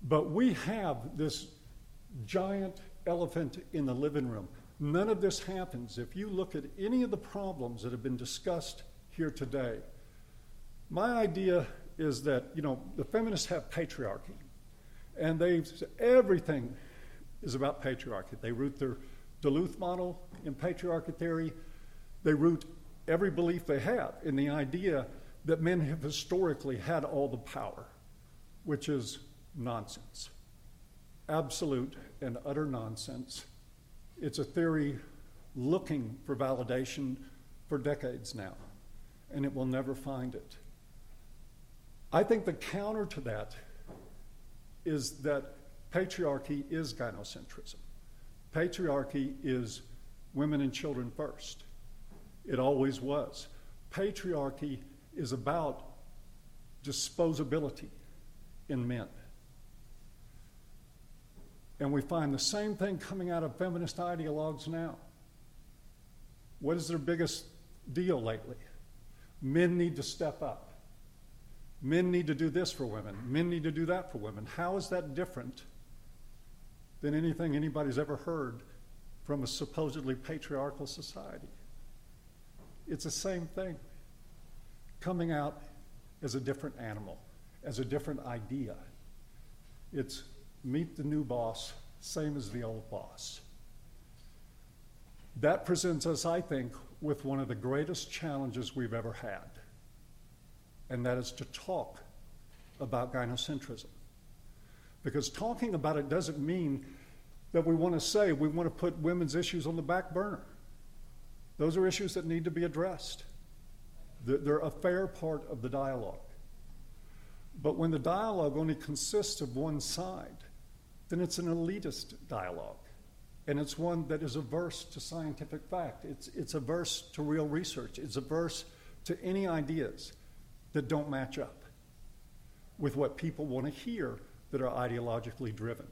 But we have this giant elephant in the living room. None of this happens. If you look at any of the problems that have been discussed here today, my idea is that, the feminists have patriarchy. And everything is about patriarchy. They root their Duluth model in patriarchy theory. They root every belief they have in the idea that men have historically had all the power, which is nonsense. Absolute and utter nonsense. It's a theory looking for validation for decades now, and it will never find it. I think the counter to that is that patriarchy is gynocentrism. Patriarchy is women and children first. It always was. Patriarchy is about disposability in men. And we find the same thing coming out of feminist ideologues now. What is their biggest deal lately? Men need to step up. Men need to do this for women. Men need to do that for women. How is that different than anything anybody's ever heard from a supposedly patriarchal society? It's the same thing, coming out as a different animal, as a different idea. It's meet the new boss, same as the old boss. That presents us, I think, with one of the greatest challenges we've ever had, and that is to talk about gynocentrism. Because talking about it doesn't mean that we want to put women's issues on the back burner. Those are issues that need to be addressed. They're a fair part of the dialogue. But when the dialogue only consists of one side, then it's an elitist dialogue. And it's one that is averse to scientific fact. It's averse to real research. It's averse to any ideas that don't match up with what people want to hear that are ideologically driven.